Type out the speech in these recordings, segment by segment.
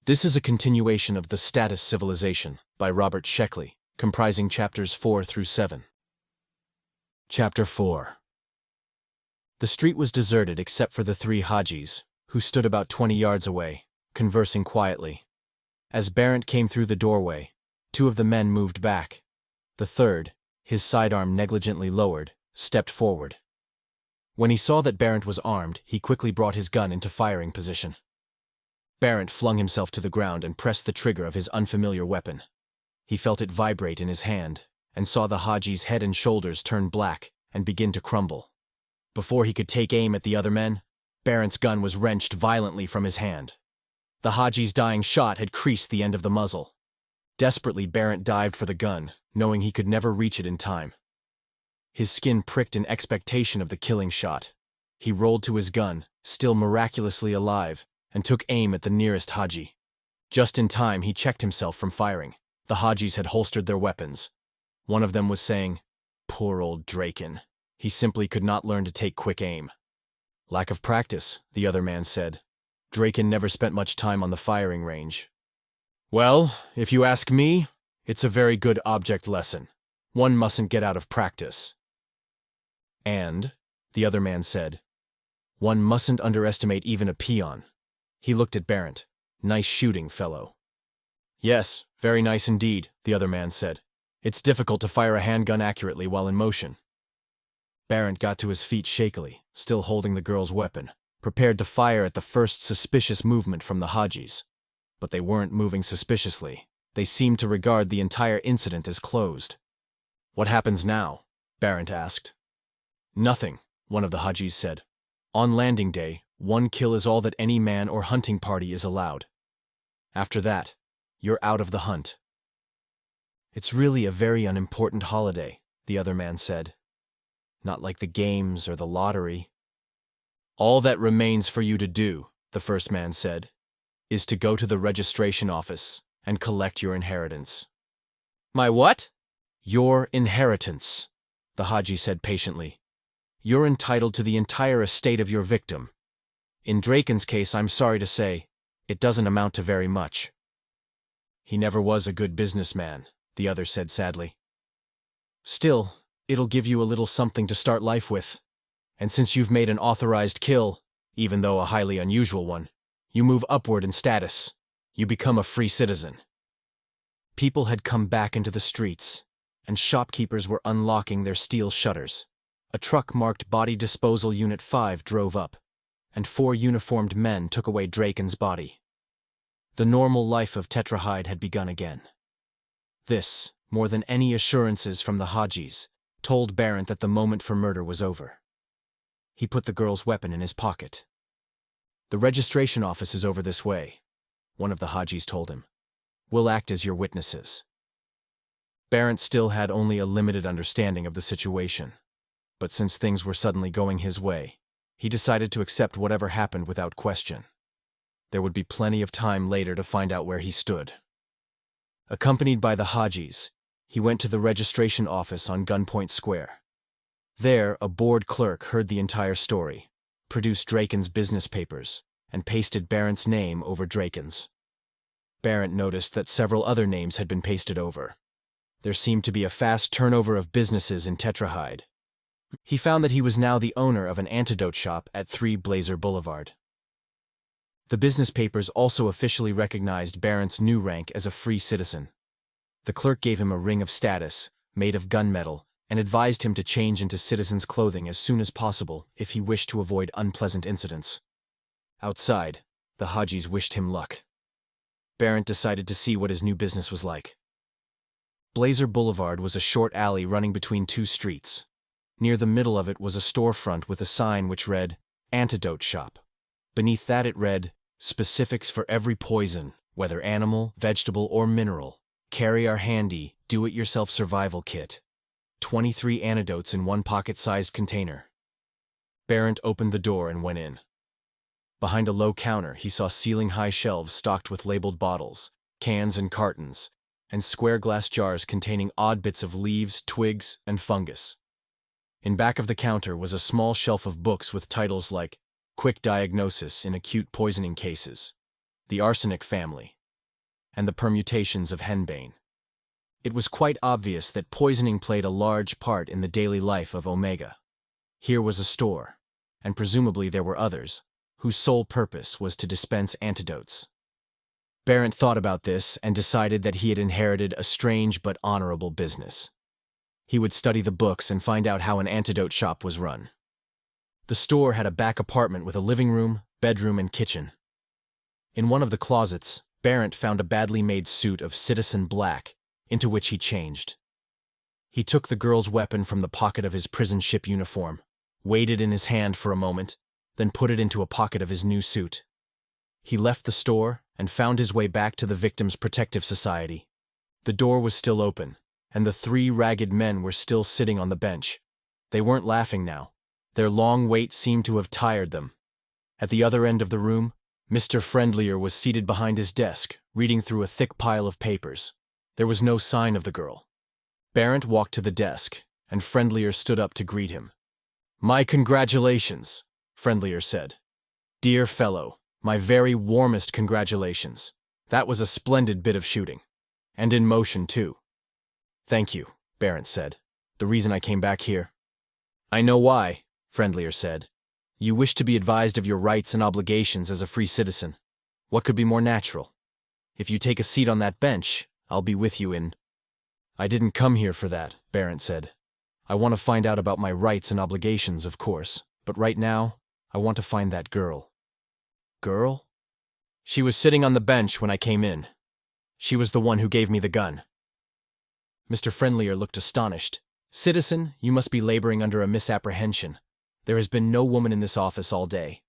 This is a continuation of The Status Civilization by Robert Sheckley, comprising chapters 4 through 7. Chapter 4. The street was deserted except for the three Hajis, who stood about 20 yards away, conversing quietly. As Barrett came through the doorway, two of the men moved back. The third, his sidearm negligently lowered, stepped forward. When he saw that Barrett was armed, he quickly brought his gun into firing position. Barrett flung himself to the ground and pressed the trigger of his unfamiliar weapon. He felt it vibrate in his hand, and saw the Haji's head and shoulders turn black and begin to crumble. Before he could take aim at the other men, Barrett's gun was wrenched violently from his hand. The Haji's dying shot had creased the end of the muzzle. Desperately, Barrett dived for the gun, knowing he could never reach it in time. His skin pricked in expectation of the killing shot. He rolled to his gun, still miraculously alive, and took aim at the nearest Haji. Just in time, he checked himself from firing. The Hajis had holstered their weapons. One of them was saying, "Poor old Draken. He simply could not learn to take quick aim." "Lack of practice," the other man said. "Draken never spent much time on the firing range." "Well, if you ask me, it's a very good object lesson. One mustn't get out of practice." "And," the other man said, "one mustn't underestimate even a peon." He looked at Barrett. "Nice shooting, fellow." "Yes, very nice indeed," the other man said. "It's difficult to fire a handgun accurately while in motion." Barrett got to his feet shakily, still holding the girl's weapon, prepared to fire at the first suspicious movement from the Hajis. But they weren't moving suspiciously. They seemed to regard the entire incident as closed. "What happens now?" Barrett asked. "Nothing," one of the Hajis said. "On landing day, one kill is all that any man or hunting party is allowed. After that, you're out of the hunt." "It's really a very unimportant holiday," the other man said. "Not like the games or the lottery." "All that remains for you to do," the first man said, "is to go to the registration office and collect your inheritance." "My what?" "Your inheritance," the Haji said patiently. "You're entitled to the entire estate of your victim. In Draken's case, I'm sorry to say, it doesn't amount to very much." "He never was a good businessman," the other said sadly. "Still, it'll give you a little something to start life with. And since you've made an authorized kill, even though a highly unusual one, you move upward in status. You become a free citizen." People had come back into the streets, and shopkeepers were unlocking their steel shutters. A truck marked Body Disposal Unit 5 drove up, and 4 uniformed men took away Draken's body. The normal life of Tetrahide had begun again. This, more than any assurances from the Hajis, told Barrett that the moment for murder was over. He put the girl's weapon in his pocket. "The registration office is over this way," one of the Hajis told him. "We'll act as your witnesses." Barrett still had only a limited understanding of the situation, but since things were suddenly going his way, he decided to accept whatever happened without question. There would be plenty of time later to find out where he stood. Accompanied by the Hajis, he went to the registration office on Gunpoint Square. There, a bored clerk heard the entire story, produced Draken's business papers, and pasted Barrett's name over Draken's. Barrett noticed that several other names had been pasted over. There seemed to be a fast turnover of businesses in Tetrahide. He found that he was now the owner of an antidote shop at 3 Blazer Boulevard. The business papers also officially recognized Barrett's new rank as a free citizen. The clerk gave him a ring of status, made of gunmetal, and advised him to change into citizen's clothing as soon as possible if he wished to avoid unpleasant incidents. Outside, the Hajis wished him luck. Barrett decided to see what his new business was like. Blazer Boulevard was a short alley running between 2 streets. Near the middle of it was a storefront with a sign which read, "Antidote Shop." Beneath that it read, "Specifics for every poison, whether animal, vegetable, or mineral. Carry our handy, do-it-yourself survival kit. 23 antidotes in 1 pocket-sized container." Barrett opened the door and went in. Behind a low counter, he saw ceiling-high shelves stocked with labeled bottles, cans and cartons, and square glass jars containing odd bits of leaves, twigs, and fungus. In back of the counter was a small shelf of books with titles like Quick Diagnosis in Acute Poisoning Cases, The Arsenic Family, and the permutations of henbane. It was quite obvious that poisoning played a large part in the daily life of Omega. Here was a store, and presumably there were others, whose sole purpose was to dispense antidotes. Barrett thought about this and decided that he had inherited a strange but honorable business. He would study the books and find out how an antidote shop was run. The store had a back apartment with a living room, bedroom, and kitchen. In one of the closets, Barrett found a badly made suit of citizen black, into which he changed. He took the girl's weapon from the pocket of his prison ship uniform, weighed it in his hand for a moment, then put it into a pocket of his new suit. He left the store and found his way back to the Victims' Protective Society. The door was still open, and the three ragged men were still sitting on the bench. They weren't laughing now. Their long wait seemed to have tired them. At the other end of the room, Mr. Friendlier was seated behind his desk, reading through a thick pile of papers. There was no sign of the girl. Barrett walked to the desk, and Friendlier stood up to greet him. "My congratulations," Friendlier said. "Dear fellow, my very warmest congratulations. That was a splendid bit of shooting. And in motion, too." "Thank you," Barrett said. "The reason I came back here." "I know why," Friendlier said. "You wish to be advised of your rights and obligations as a free citizen. What could be more natural? If you take a seat on that bench, I'll be with you in—" "I didn't come here for that," Barrett said. "I want to find out about my rights and obligations, of course, but right now, I want to find that girl." "Girl?" "She was sitting on the bench when I came in. She was the one who gave me the gun." Mr. Friendlier looked astonished. "Citizen, you must be laboring under a misapprehension. There has been no woman in this office all day.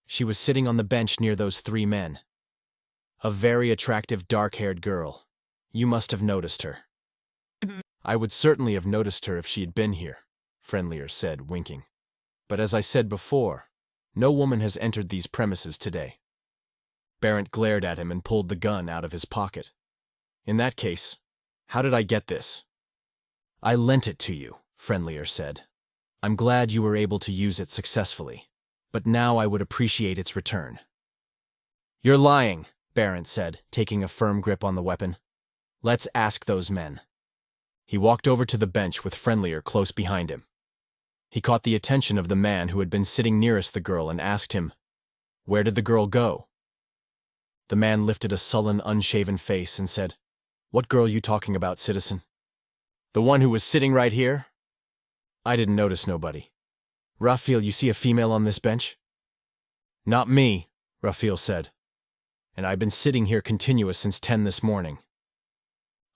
She was sitting on the bench near those three men. A very attractive dark-haired girl. You must have noticed her." "I would certainly have noticed her if she had been here," Friendlier said, winking. "But as I said before, no woman has entered these premises today." Barrett glared at him and pulled the gun out of his pocket. "In that case, how did I get this?" "I lent it to you," Friendlier said. "I'm glad you were able to use it successfully, but now I would appreciate its return." "You're lying," Barrett said, taking a firm grip on the weapon. "Let's ask those men." He walked over to the bench with Friendlier close behind him. He caught the attention of the man who had been sitting nearest the girl and asked him, "Where did the girl go?" The man lifted a sullen, unshaven face and said, "What girl you talking about, citizen?" "The one who was sitting right here?" "I didn't notice nobody." "Raphael, you see a female on this bench?" "Not me," Raphael said. "And I've been sitting here continuous since 10 this morning."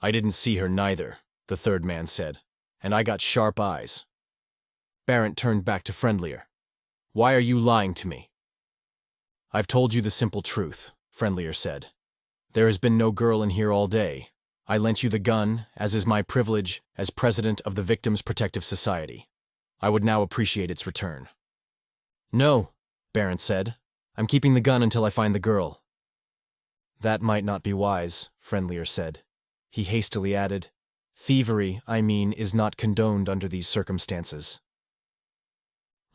"I didn't see her neither," the third man said, "and I got sharp eyes." Barrett turned back to Friendlier. "Why are you lying to me?" "I've told you the simple truth," Friendlier said. "There has been no girl in here all day. I lent you the gun, as is my privilege as president of the Victims' Protective Society. I would now appreciate its return." "No," Barrett said. "I'm keeping the gun until I find the girl." "That might not be wise," Friendlier said. He hastily added, "Thievery, I mean, is not condoned under these circumstances."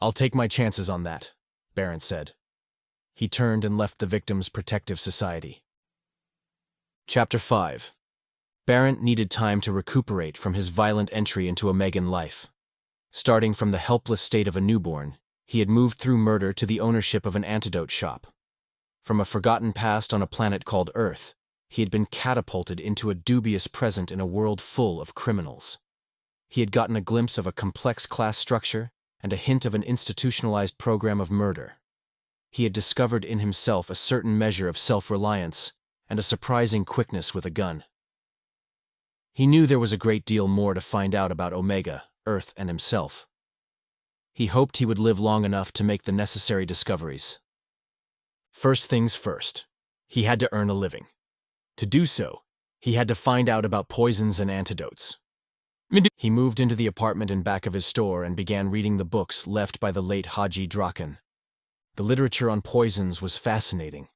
"I'll take my chances on that," Barrett said. He turned and left the Victims' Protective Society. Chapter 5. Barrett needed time to recuperate from his violent entry into Omegan life. Starting from the helpless state of a newborn, he had moved through murder to the ownership of an antidote shop. From a forgotten past on a planet called Earth, he had been catapulted into a dubious present in a world full of criminals. He had gotten a glimpse of a complex class structure and a hint of an institutionalized program of murder. He had discovered in himself a certain measure of self-reliance and a surprising quickness with a gun. He knew there was a great deal more to find out about Omega, Earth, and himself. He hoped he would live long enough to make the necessary discoveries. First things first, he had to earn a living. To do so, he had to find out about poisons and antidotes. He moved into the apartment in back of his store and began reading the books left by the late Haji Draken. The literature on poisons was fascinating.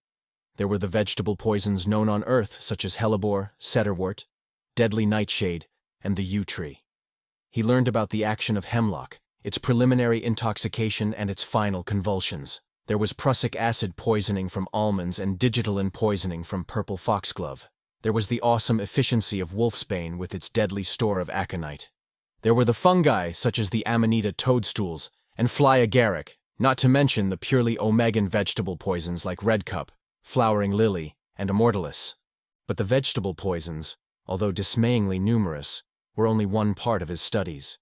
There were the vegetable poisons known on Earth, such as hellebore, cedarwort, deadly nightshade, and the yew tree. He learned about the action of hemlock, its preliminary intoxication and its final convulsions. There was prussic acid poisoning from almonds and digitalin poisoning from purple foxglove. There was the awesome efficiency of wolfsbane with its deadly store of aconite. There were the fungi such as the amanita toadstools and fly agaric, not to mention the purely omegan vegetable poisons like redcup, flowering lily, and immortalis. But the vegetable poisons, although dismayingly numerous, were only one part of his studies.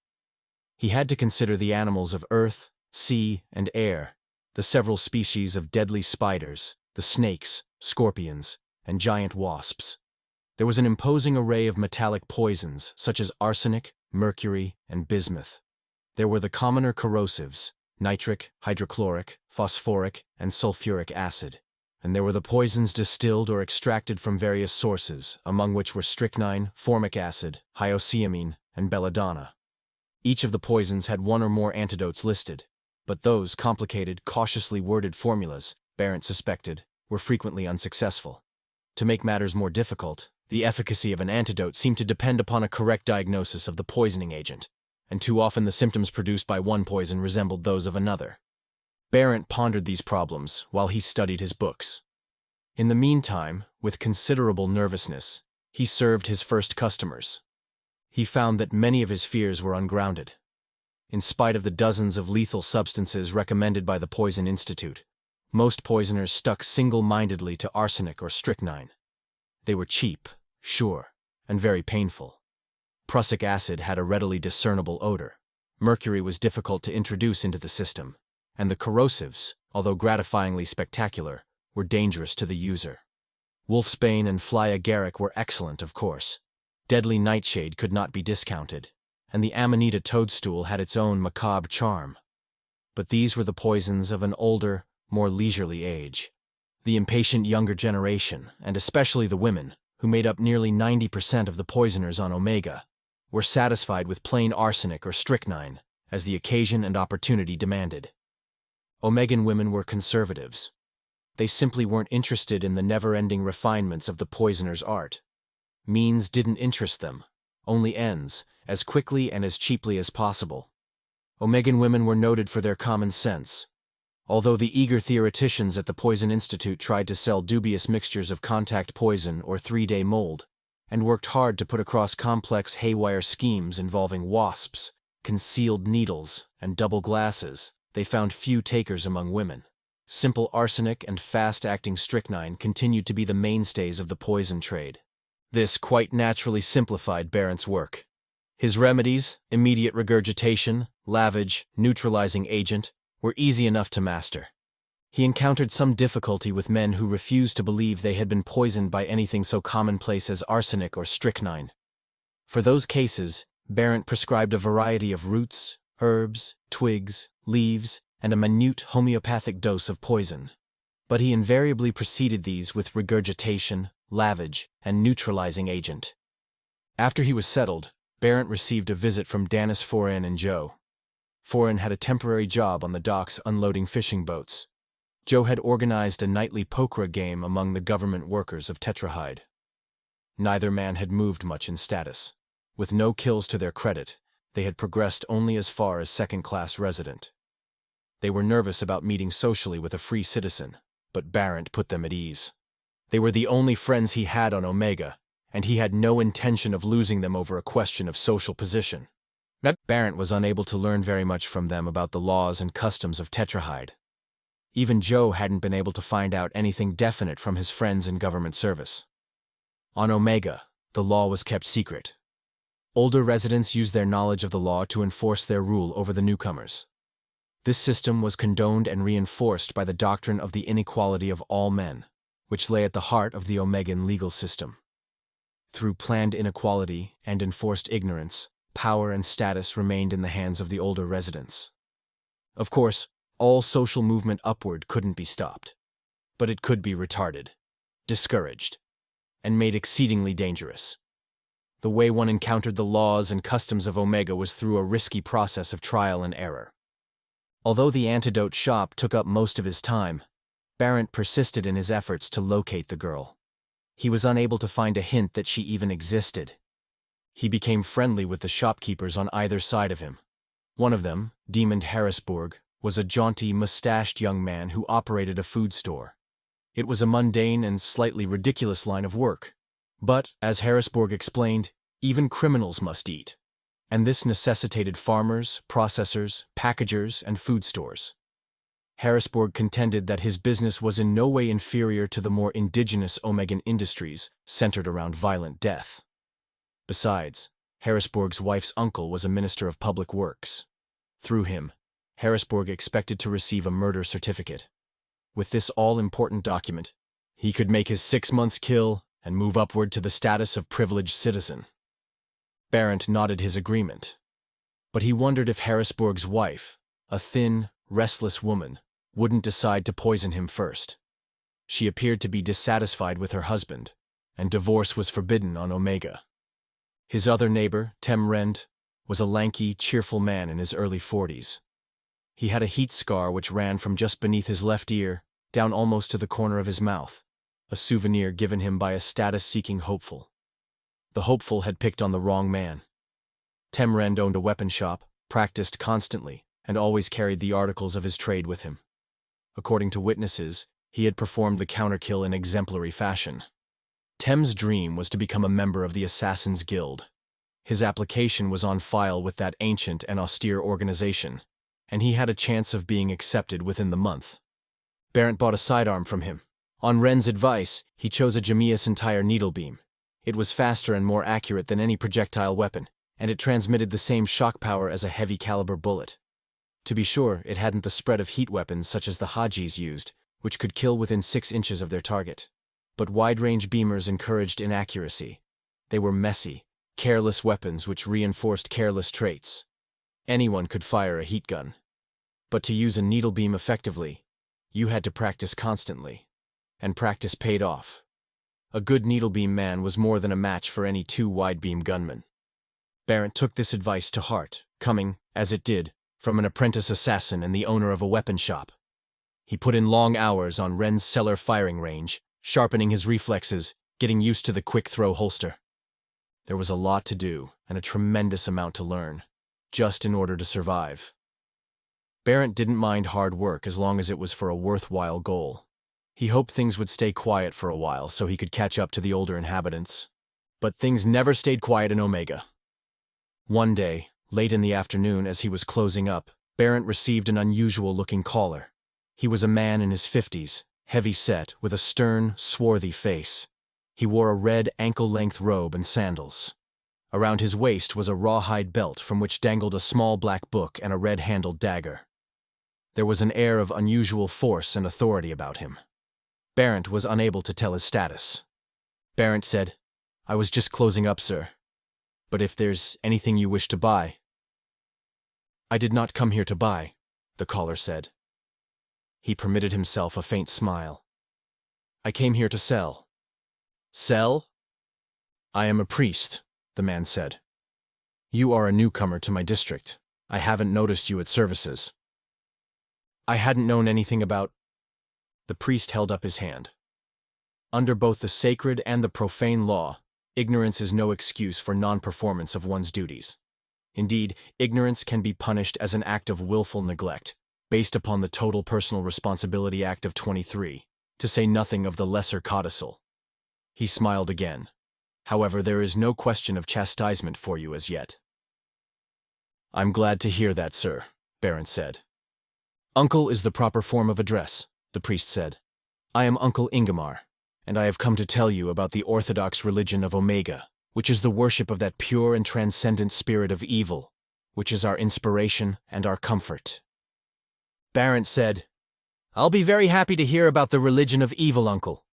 He had to consider the animals of earth, sea, and air, the several species of deadly spiders, the snakes, scorpions, and giant wasps. There was an imposing array of metallic poisons such as arsenic, mercury, and bismuth. There were the commoner corrosives, nitric, hydrochloric, phosphoric, and sulfuric acid. And there were the poisons distilled or extracted from various sources, among which were strychnine, formic acid, hyoscyamine, and belladonna. Each of the poisons had one or more antidotes listed, but those complicated, cautiously worded formulas, Barent suspected, were frequently unsuccessful. To make matters more difficult, the efficacy of an antidote seemed to depend upon a correct diagnosis of the poisoning agent, and too often the symptoms produced by one poison resembled those of another. Barent pondered these problems while he studied his books. In the meantime, with considerable nervousness, he served his first customers. He found that many of his fears were ungrounded. In spite of the dozens of lethal substances recommended by the Poison Institute, most poisoners stuck single-mindedly to arsenic or strychnine. They were cheap, sure, and very painful. Prussic acid had a readily discernible odor. Mercury was difficult to introduce into the system, and the corrosives, although gratifyingly spectacular, were dangerous to the user. Wolfsbane and fly agaric were excellent, of course. Deadly nightshade could not be discounted, and the amanita toadstool had its own macabre charm. But these were the poisons of an older, more leisurely age. The impatient younger generation, and especially the women, who made up nearly 90% of the poisoners on Omega, were satisfied with plain arsenic or strychnine, as the occasion and opportunity demanded. Omegan women were conservatives. They simply weren't interested in the never-ending refinements of the poisoner's art. Means didn't interest them, only ends, as quickly and as cheaply as possible. Omegan women were noted for their common sense. Although the eager theoreticians at the Poison Institute tried to sell dubious mixtures of contact poison or three-day mold, and worked hard to put across complex haywire schemes involving wasps, concealed needles, and double glasses, they found few takers among women. Simple arsenic and fast-acting strychnine continued to be the mainstays of the poison trade. This quite naturally simplified Barent's work. His remedies, immediate regurgitation, lavage, neutralizing agent, were easy enough to master. He encountered some difficulty with men who refused to believe they had been poisoned by anything so commonplace as arsenic or strychnine. For those cases, Barent prescribed a variety of roots, herbs, twigs, leaves, and a minute homeopathic dose of poison. But he invariably preceded these with regurgitation, lavage, and neutralizing agent. After he was settled, Barent received a visit from Danis Foran and Joe. Foran had a temporary job on the docks unloading fishing boats. Joe had organized a nightly poker game among the government workers of Tetrahide. Neither man had moved much in status. With no kills to their credit, they had progressed only as far as second-class resident. They were nervous about meeting socially with a free citizen, but Barent put them at ease. They were the only friends he had on Omega, and he had no intention of losing them over a question of social position. Barent was unable to learn very much from them about the laws and customs of Tetrahide. Even Joe hadn't been able to find out anything definite from his friends in government service. On Omega, the law was kept secret. Older residents used their knowledge of the law to enforce their rule over the newcomers. This system was condoned and reinforced by the doctrine of the inequality of all men, which lay at the heart of the Omegan legal system. Through planned inequality and enforced ignorance, power and status remained in the hands of the older residents. Of course, all social movement upward couldn't be stopped, but it could be retarded, discouraged, and made exceedingly dangerous. The way one encountered the laws and customs of Omega was through a risky process of trial and error. Although the antidote shop took up most of his time, Barent persisted in his efforts to locate the girl. He was unable to find a hint that she even existed. He became friendly with the shopkeepers on either side of him. One of them, Demond Harrisburg, was a jaunty, mustached young man who operated a food store. It was a mundane and slightly ridiculous line of work. But, as Harrisburg explained, even criminals must eat. And this necessitated farmers, processors, packagers, and food stores. Harrisburg contended that his business was in no way inferior to the more indigenous Omegan industries centered around violent death. Besides, Harrisburg's wife's uncle was a minister of public works. Through him, Harrisburg expected to receive a murder certificate. With this all-important document, he could make his 6 months' kill and move upward to the status of privileged citizen. Barrett nodded his agreement. But he wondered if Harrisburg's wife, a thin, restless woman, wouldn't decide to poison him first. She appeared to be dissatisfied with her husband, and divorce was forbidden on Omega. His other neighbor, Tem Rend, was a lanky, cheerful man in his early 40s. He had a heat scar which ran from just beneath his left ear down almost to the corner of his mouth, a souvenir given him by a status-seeking hopeful. The hopeful had picked on the wrong man. Tem Rend owned a weapon shop, practiced constantly, and always carried the articles of his trade with him. According to witnesses, he had performed the counterkill in exemplary fashion. Tem's dream was to become a member of the Assassin's Guild. His application was on file with that ancient and austere organization, and he had a chance of being accepted within the month. Barrett bought a sidearm from him. On Rend's advice, he chose a Jamia's entire needle beam. It was faster and more accurate than any projectile weapon, and it transmitted the same shock power as a heavy-caliber bullet. To be sure, it hadn't the spread of heat weapons such as the Hajis used, which could kill within 6 inches of their target. But wide-range beamers encouraged inaccuracy. They were messy, careless weapons which reinforced careless traits. Anyone could fire a heat gun. But to use a needle beam effectively, you had to practice constantly. And practice paid off. A good needle beam man was more than a match for any 2 wide-beam gunmen. Barrett took this advice to heart, coming, as it did, from an apprentice assassin and the owner of a weapon shop. He put in long hours on Rend's cellar firing range, sharpening his reflexes, getting used to the quick-throw holster. There was a lot to do, and a tremendous amount to learn, just in order to survive. Barrett didn't mind hard work as long as it was for a worthwhile goal. He hoped things would stay quiet for a while so he could catch up to the older inhabitants. But things never stayed quiet in Omega. One day, late in the afternoon as he was closing up, Barrett received an unusual-looking caller. He was a man in his 50s, heavy-set, with a stern, swarthy face. He wore a red ankle-length robe and sandals. Around his waist was a rawhide belt from which dangled a small black book and a red-handled dagger. There was an air of unusual force and authority about him. Barrett was unable to tell his status. Barrett said, "I was just closing up, sir. But if there's anything you wish to buy—" "I did not come here to buy," the caller said. He permitted himself a faint smile. "I came here to sell." "Sell?" "I am a priest," the man said. "You are a newcomer to my district. I haven't noticed you at services." "I hadn't known anything about—" The priest held up his hand. Under both the sacred and the profane law, ignorance is no excuse for non-performance of one's duties. Indeed, ignorance can be punished as an act of willful neglect, based upon the Total Personal Responsibility Act of 23, to say nothing of the lesser codicil. He smiled again. "However, there is no question of chastisement for you as yet." "I'm glad to hear that, sir," Barrett said. "Uncle is the proper form of address," the priest said. "I am Uncle Ingemar, and I have come to tell you about the orthodox religion of Omega, which is the worship of that pure and transcendent spirit of evil, which is our inspiration and our comfort." Barrett said, "I'll be very happy to hear about the religion of evil, Uncle.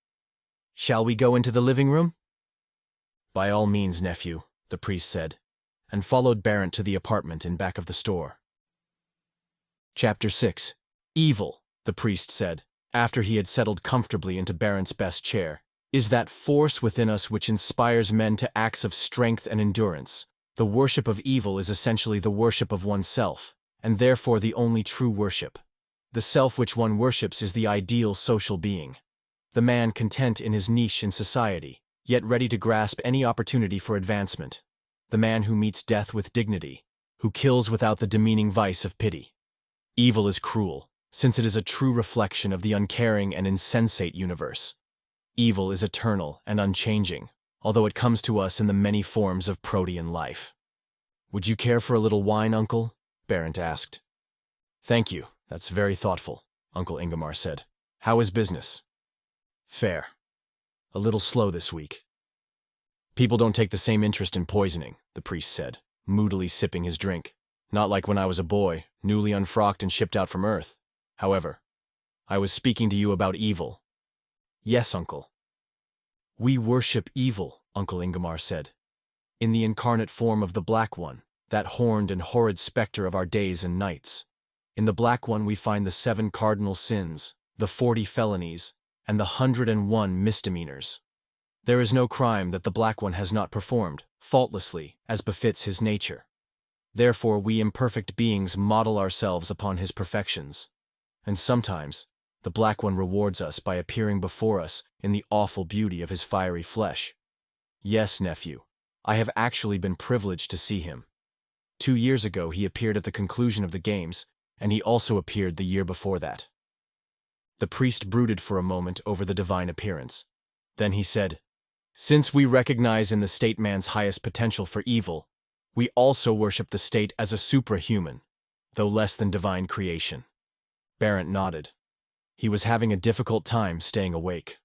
Shall we go into the living room?" "By all means, nephew," the priest said, and followed Barrett to the apartment in back of the store. Chapter 6. Evil, the priest said, after he had settled comfortably into Barrett's best chair, is that force within us which inspires men to acts of strength and endurance. The worship of evil is essentially the worship of oneself, and therefore the only true worship. The self which one worships is the ideal social being. The man content in his niche in society, yet ready to grasp any opportunity for advancement. The man who meets death with dignity, who kills without the demeaning vice of pity. Evil is cruel, since it is a true reflection of the uncaring and insensate universe. Evil is eternal and unchanging, although it comes to us in the many forms of protean life. "Would you care for a little wine, Uncle?" Barent asked. "Thank you, that's very thoughtful," Uncle Ingemar said. "How is business?" "Fair. A little slow this week." "People don't take the same interest in poisoning," the priest said, moodily sipping his drink. "Not like when I was a boy, newly unfrocked and shipped out from Earth. However, I was speaking to you about evil." "Yes, Uncle." "We worship evil," Uncle Ingemar said, "in the incarnate form of the Black One, that horned and horrid specter of our days and nights. In the Black One we find the 7 cardinal sins, the 40 felonies, and the 101 misdemeanors. There is no crime that the Black One has not performed, faultlessly, as befits his nature. Therefore we imperfect beings model ourselves upon his perfections. And sometimes, the Black One rewards us by appearing before us in the awful beauty of his fiery flesh. Yes, nephew, I have actually been privileged to see him. 2 years ago he appeared at the conclusion of the games, and he also appeared the year before that." The priest brooded for a moment over the divine appearance. Then he said, "Since we recognize in the state man's highest potential for evil, we also worship the state as a suprahuman, though less than divine creation." Barent nodded. He was having a difficult time staying awake.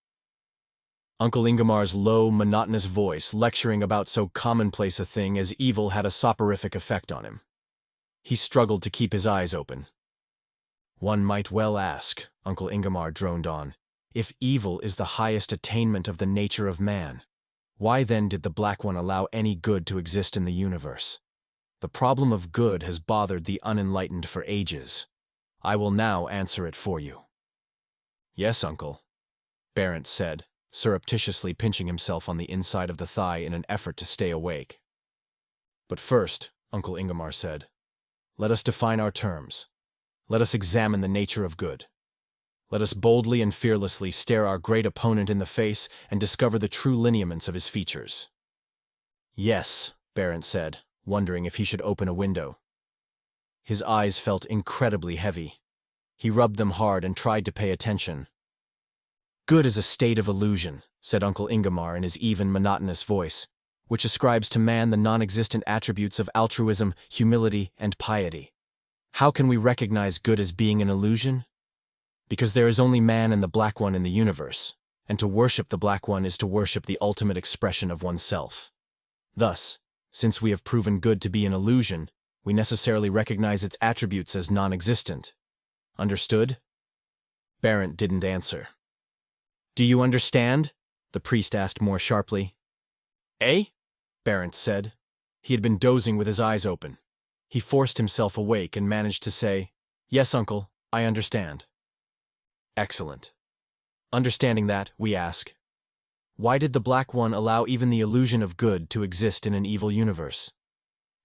Uncle Ingemar's low, monotonous voice lecturing about so commonplace a thing as evil had a soporific effect on him. He struggled to keep his eyes open. "One might well ask," Uncle Ingemar droned on, "if evil is the highest attainment of the nature of man, why then did the Black One allow any good to exist in the universe? The problem of good has bothered the unenlightened for ages. I will now answer it for you." "Yes, Uncle," Barent said, surreptitiously pinching himself on the inside of the thigh in an effort to stay awake. "But first," Uncle Ingemar said, "let us define our terms. Let us examine the nature of good. Let us boldly and fearlessly stare our great opponent in the face and discover the true lineaments of his features." "Yes," Barent said, wondering if he should open a window. His eyes felt incredibly heavy. He rubbed them hard and tried to pay attention. "Good is a state of illusion," said Uncle Ingemar in his even, monotonous voice, "which ascribes to man the non-existent attributes of altruism, humility, and piety. How can we recognize good as being an illusion? Because there is only man and the Black One in the universe, and to worship the Black One is to worship the ultimate expression of oneself. Thus, since we have proven good to be an illusion, we necessarily recognize its attributes as non-existent. Understood?" Barent didn't answer. "Do you understand?" the priest asked more sharply. "Eh?" Barent said. He had been dozing with his eyes open. He forced himself awake and managed to say, "Yes, Uncle, I understand." "Excellent. Understanding that, we ask, why did the Black One allow even the illusion of good to exist in an evil universe?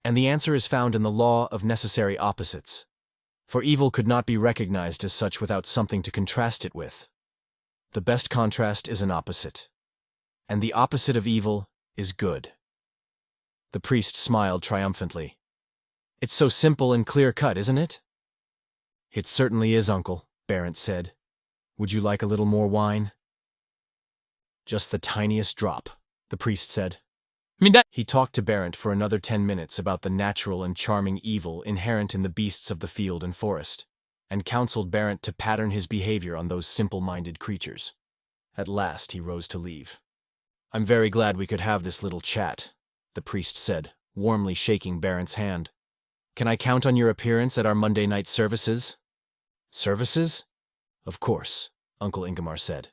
And the answer is found in the law of necessary opposites. For evil could not be recognized as such without something to contrast it with. The best contrast is an opposite. And the opposite of evil is good." The priest smiled triumphantly. "It's so simple and clear-cut, isn't it?" "It certainly is, Uncle," Barent said. "Would you like a little more wine?" "Just the tiniest drop," the priest said. He talked to Barent for another 10 minutes about the natural and charming evil inherent in the beasts of the field and forest, and counseled Barent to pattern his behavior on those simple-minded creatures. At last he rose to leave. "I'm very glad we could have this little chat," the priest said, warmly shaking Barent's hand. "Can I count on your appearance at our Monday night services?" "Services?" "Of course," Uncle Ingemar said.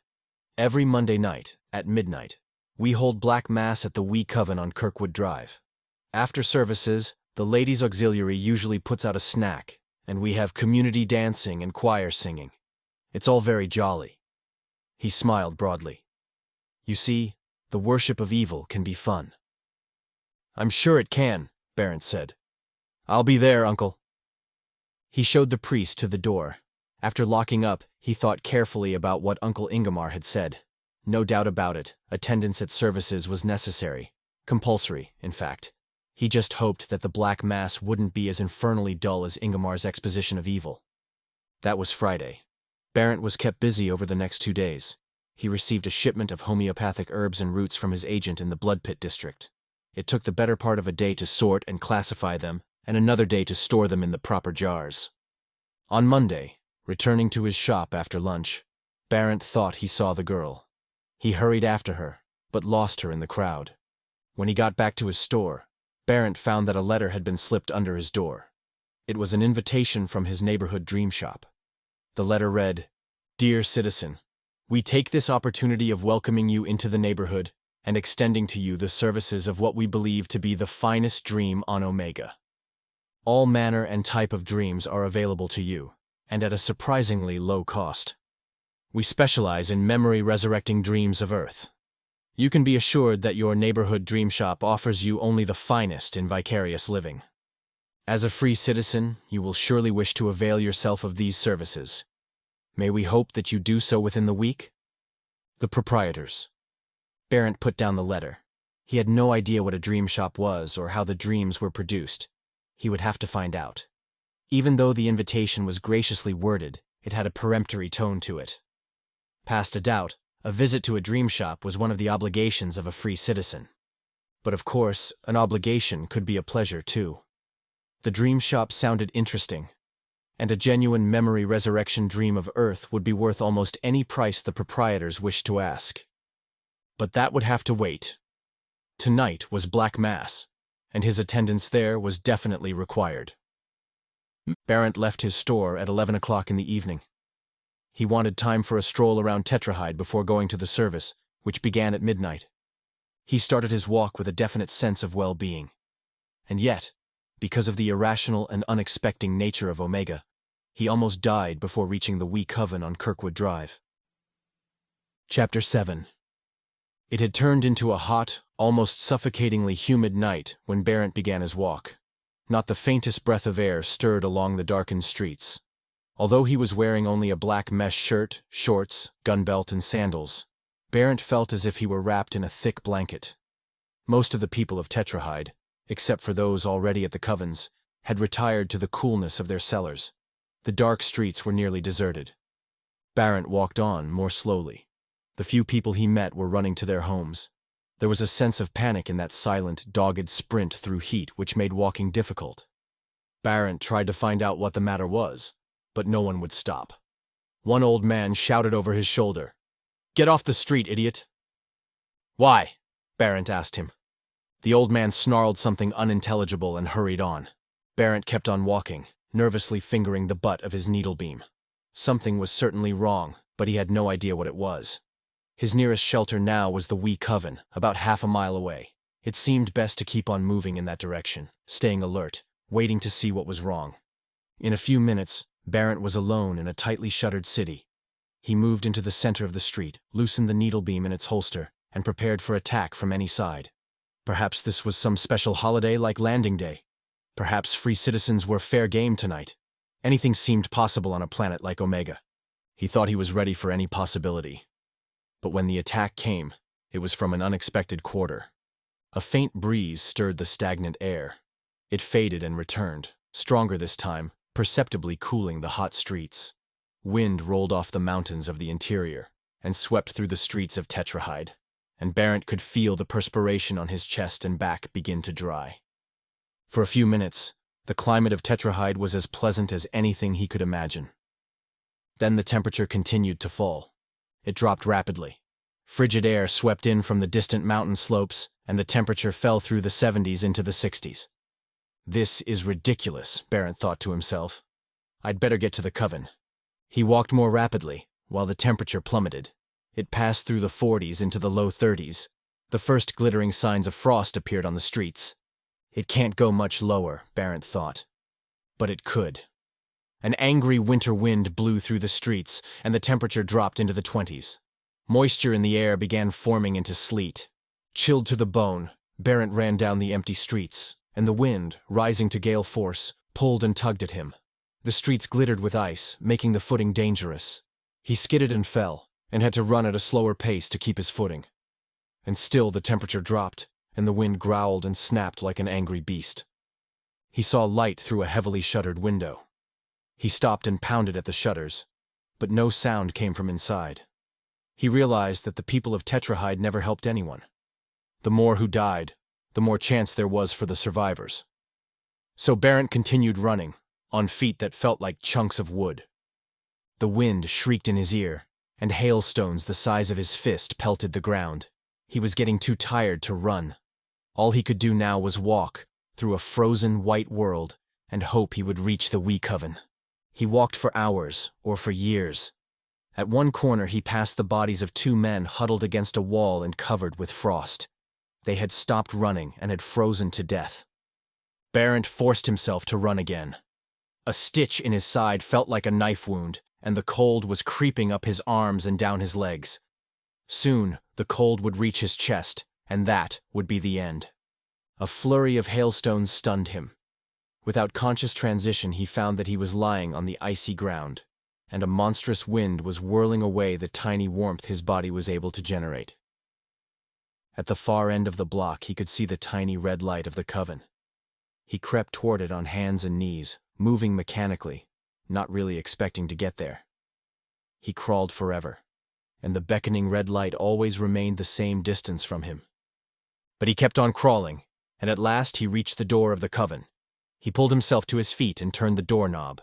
"Every Monday night, at midnight, we hold Black Mass at the Wee Coven on Kirkwood Drive. After services, the Ladies' Auxiliary usually puts out a snack, and we have community dancing and choir singing. It's all very jolly." He smiled broadly. "You see, the worship of evil can be fun." "I'm sure it can," Barent said. "I'll be there, Uncle." He showed the priest to the door. After locking up, he thought carefully about what Uncle Ingemar had said. No doubt about it, attendance at services was necessary. Compulsory, in fact. He just hoped that the Black Mass wouldn't be as infernally dull as Ingemar's exposition of evil. That was Friday. Barrett was kept busy over the next 2 days. He received a shipment of homeopathic herbs and roots from his agent in the Blood Pit district. It took the better part of a day to sort and classify them, and another day to store them in the proper jars. On Monday, returning to his shop after lunch, Barrett thought he saw the girl. He hurried after her, but lost her in the crowd. When he got back to his store, Barrett found that a letter had been slipped under his door. It was an invitation from his neighborhood dream shop. The letter read, "Dear citizen, we take this opportunity of welcoming you into the neighborhood and extending to you the services of what we believe to be the finest dream on Omega. All manner and type of dreams are available to you, and at a surprisingly low cost. We specialize in memory-resurrecting dreams of Earth. You can be assured that your neighborhood dream shop offers you only the finest in vicarious living. As a free citizen, you will surely wish to avail yourself of these services. May we hope that you do so within the week? The proprietors." Barrett put down the letter. He had no idea what a dream shop was or how the dreams were produced. He would have to find out. Even though the invitation was graciously worded, it had a peremptory tone to it. Past a doubt, a visit to a dream shop was one of the obligations of a free citizen. But of course, an obligation could be a pleasure too. The dream shop sounded interesting, and a genuine memory resurrection dream of Earth would be worth almost any price the proprietors wished to ask. But that would have to wait. Tonight was Black Mass, and his attendance there was definitely required. Barrett left his store at 11 o'clock in the evening. He wanted time for a stroll around Tetrahide before going to the service, which began at midnight. He started his walk with a definite sense of well-being. And yet, because of the irrational and unexpected nature of Omega, he almost died before reaching the Wee Coven on Kirkwood Drive. Chapter 7. It had turned into a hot, almost suffocatingly humid night when Barrett began his walk. Not the faintest breath of air stirred along the darkened streets. Although he was wearing only a black mesh shirt, shorts, gunbelt, and sandals, Barrett felt as if he were wrapped in a thick blanket. Most of the people of Tetrahide, except for those already at the covens, had retired to the coolness of their cellars. The dark streets were nearly deserted. Barrett walked on more slowly. The few people he met were running to their homes. There was a sense of panic in that silent, dogged sprint through heat which made walking difficult. Barrett tried to find out what the matter was, but no one would stop. One old man shouted over his shoulder, "Get off the street, idiot!" "Why?" Barrett asked him. The old man snarled something unintelligible and hurried on. Barrett kept on walking, nervously fingering the butt of his needlebeam. Something was certainly wrong, but he had no idea what it was. His nearest shelter now was the Wee Coven, about half a mile away. It seemed best to keep on moving in that direction, staying alert, waiting to see what was wrong. In a few minutes, Barrett was alone in a tightly shuttered city. He moved into the center of the street, loosened the needlebeam in its holster, and prepared for attack from any side. Perhaps this was some special holiday like Landing Day. Perhaps free citizens were fair game tonight. Anything seemed possible on a planet like Omega. He thought he was ready for any possibility. But when the attack came, it was from an unexpected quarter. A faint breeze stirred the stagnant air. It faded and returned, stronger this time, perceptibly cooling the hot streets. Wind rolled off the mountains of the interior and swept through the streets of Tetrahide, and Barrett could feel the perspiration on his chest and back begin to dry. For a few minutes, the climate of Tetrahide was as pleasant as anything he could imagine. Then the temperature continued to fall. It dropped rapidly. Frigid air swept in from the distant mountain slopes, and the temperature fell through the 70s into the 60s. This is ridiculous, Barrett thought to himself. I'd better get to the coven. He walked more rapidly, while the temperature plummeted. It passed through the 40s into the low 30s. The first glittering signs of frost appeared on the streets. It can't go much lower, Barrett thought. But it could. An angry winter wind blew through the streets, and the temperature dropped into the 20s. Moisture in the air began forming into sleet. Chilled to the bone, Barrett ran down the empty streets, and the wind, rising to gale force, pulled and tugged at him. The streets glittered with ice, making the footing dangerous. He skidded and fell, and had to run at a slower pace to keep his footing. And still the temperature dropped, and the wind growled and snapped like an angry beast. He saw light through a heavily shuttered window. He stopped and pounded at the shutters, but no sound came from inside. He realized that the people of Tetrahide never helped anyone. The more who died, the more chance there was for the survivors. So Barent continued running, on feet that felt like chunks of wood. The wind shrieked in his ear, and hailstones the size of his fist pelted the ground. He was getting too tired to run. All he could do now was walk through a frozen white world and hope he would reach the Wee Coven. He walked for hours, or for years. At one corner he passed the bodies of 2 men huddled against a wall and covered with frost. They had stopped running and had frozen to death. Barent forced himself to run again. A stitch in his side felt like a knife wound, and the cold was creeping up his arms and down his legs. Soon, the cold would reach his chest, and that would be the end. A flurry of hailstones stunned him. Without conscious transition, he found that he was lying on the icy ground, and a monstrous wind was whirling away the tiny warmth his body was able to generate. At the far end of the block, he could see the tiny red light of the Coven. He crept toward it on hands and knees, moving mechanically, not really expecting to get there. He crawled forever, and the beckoning red light always remained the same distance from him. But he kept on crawling, and at last he reached the door of the Coven. He pulled himself to his feet and turned the doorknob.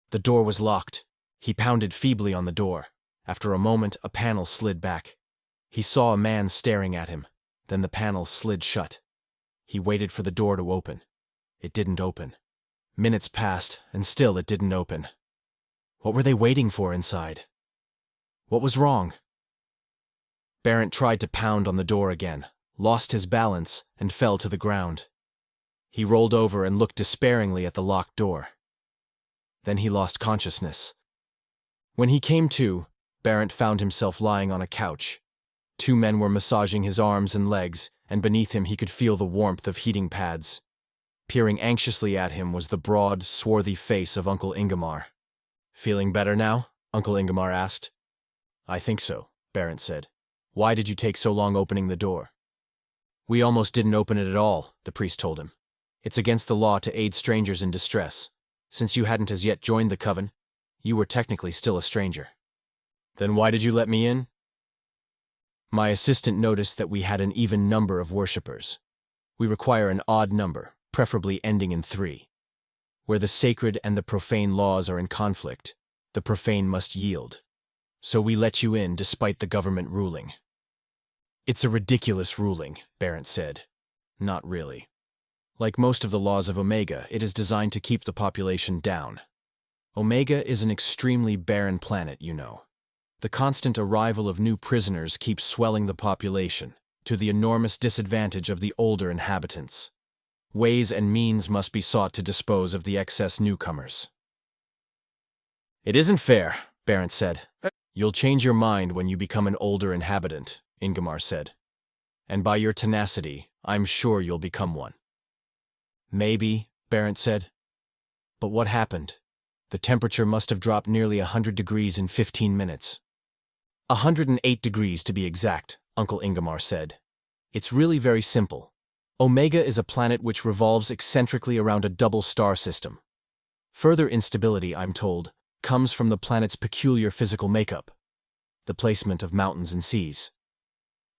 The door was locked. He pounded feebly on the door. After a moment, a panel slid back. He saw a man staring at him. Then the panel slid shut. He waited for the door to open. It didn't open. Minutes passed, and still it didn't open. What were they waiting for inside? What was wrong? Barent tried to pound on the door again, lost his balance, and fell to the ground. He rolled over and looked despairingly at the locked door. Then he lost consciousness. When he came to, Barent found himself lying on a couch. 2 men were massaging his arms and legs, and beneath him he could feel the warmth of heating pads. Peering anxiously at him was the broad, swarthy face of Uncle Ingemar. "Feeling better now?" Uncle Ingemar asked. "I think so," Barent said. "Why did you take so long opening the door?" "We almost didn't open it at all," the priest told him. "It's against the law to aid strangers in distress. Since you hadn't as yet joined the Coven, you were technically still a stranger." "Then why did you let me in?" "My assistant noticed that we had an even number of worshippers. We require an odd number, preferably ending in 3. Where the sacred and the profane laws are in conflict, the profane must yield. So we let you in despite the government ruling." "It's a ridiculous ruling," Barent said. "Not really. Like most of the laws of Omega, it is designed to keep the population down. Omega is an extremely barren planet, you know. The constant arrival of new prisoners keeps swelling the population, to the enormous disadvantage of the older inhabitants. Ways and means must be sought to dispose of the excess newcomers." "It isn't fair," Barent said. "You'll change your mind when you become an older inhabitant," Ingemar said. "And by your tenacity, I'm sure you'll become one." "Maybe," Barent said. "But what happened? The temperature must have dropped nearly 100 degrees in 15 minutes. 108 degrees to be exact," Uncle Ingemar said. "It's really very simple. Omega is a planet which revolves eccentrically around a double star system. Further instability, I'm told, comes from the planet's peculiar physical makeup, the placement of mountains and seas.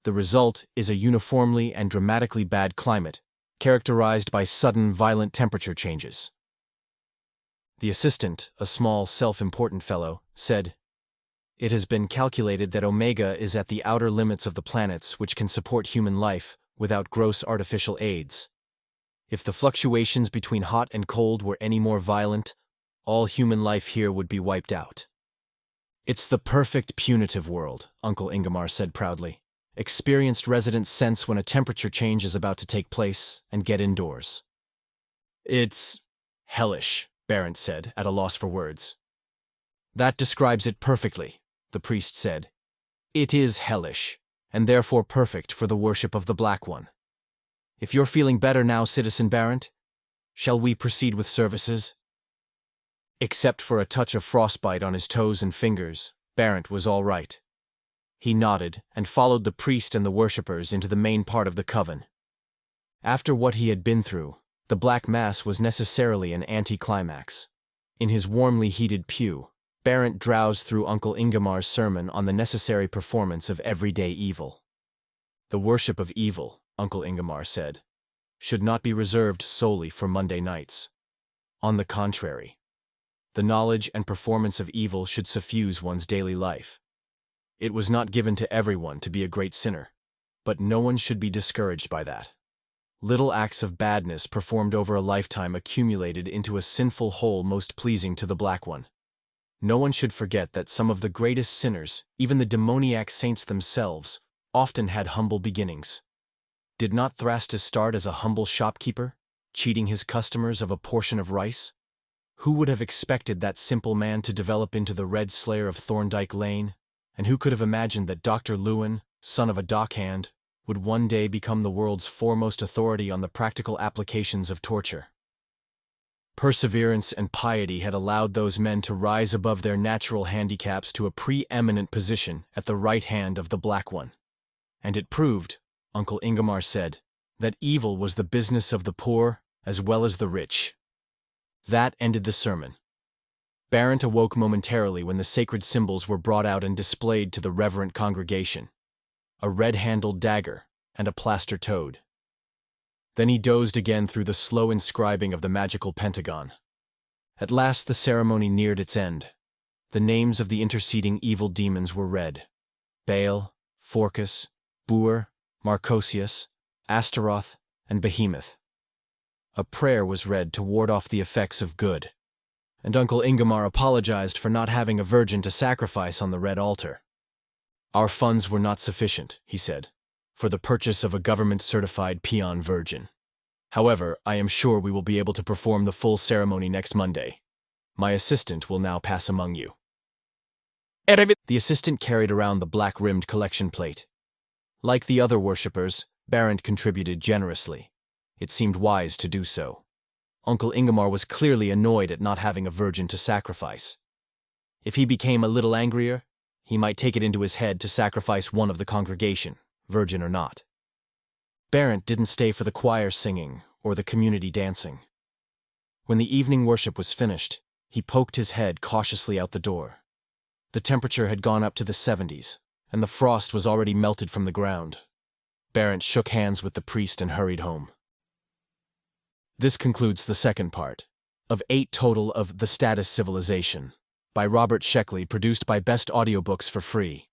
The result is a uniformly and dramatically bad climate, characterized by sudden, violent temperature changes." The assistant, a small, self-important fellow, said, "It has been calculated that Omega is at the outer limits of the planets which can support human life without gross artificial aids. If the fluctuations between hot and cold were any more violent, all human life here would be wiped out." "It's the perfect punitive world," Uncle Ingemar said proudly. "Experienced residents sense when a temperature change is about to take place and get indoors." "It's hellish," Barent said, at a loss for words. "That describes it perfectly," the priest said. "It is hellish, and therefore perfect for the worship of the Black One. If you're feeling better now, Citizen Barent, shall we proceed with services?" Except for a touch of frostbite on his toes and fingers, Barent was all right. He nodded and followed the priest and the worshippers into the main part of the Coven. After what he had been through, the Black Mass was necessarily an anticlimax. In his warmly heated pew, Barent drowsed through Uncle Ingemar's sermon on the necessary performance of everyday evil. The worship of evil, Uncle Ingemar said, should not be reserved solely for Monday nights. On the contrary, the knowledge and performance of evil should suffuse one's daily life. It was not given to everyone to be a great sinner, but no one should be discouraged by that. Little acts of badness performed over a lifetime accumulated into a sinful whole most pleasing to the Black One. No one should forget that some of the greatest sinners, even the demoniac saints themselves, often had humble beginnings. Did not Thrastus start as a humble shopkeeper, cheating his customers of a portion of rice? Who would have expected that simple man to develop into the Red Slayer of Thorndyke Lane? And who could have imagined that Dr. Lewin, son of a dockhand, would one day become the world's foremost authority on the practical applications of torture? Perseverance and piety had allowed those men to rise above their natural handicaps to a preeminent position at the right hand of the Black One. And it proved, Uncle Ingemar said, that evil was the business of the poor as well as the rich. That ended the sermon. Barent awoke momentarily when the sacred symbols were brought out and displayed to the reverent congregation: a red-handled dagger and a plaster toad. Then he dozed again through the slow inscribing of the magical pentagon. At last the ceremony neared its end. The names of the interceding evil demons were read: Baal, Phorcus, Bur, Marcosius, Astaroth, and Behemoth. A prayer was read to ward off the effects of good, and Uncle Ingemar apologized for not having a virgin to sacrifice on the red altar. Our funds were not sufficient, he said, for the purchase of a government-certified peon virgin. However, I am sure we will be able to perform the full ceremony next Monday. My assistant will now pass among you. The assistant carried around the black-rimmed collection plate. Like the other worshippers, Barent contributed generously. It seemed wise to do so. Uncle Ingemar was clearly annoyed at not having a virgin to sacrifice. If he became a little angrier, he might take it into his head to sacrifice one of the congregation, virgin or not. Barent didn't stay for the choir singing or the community dancing. When the evening worship was finished, he poked his head cautiously out the door. The temperature had gone up to the 70s, and the frost was already melted from the ground. Barent shook hands with the priest and hurried home. This concludes the second part of 8 total of The Status Civilization by Robert Sheckley, produced by Best Audiobooks for free.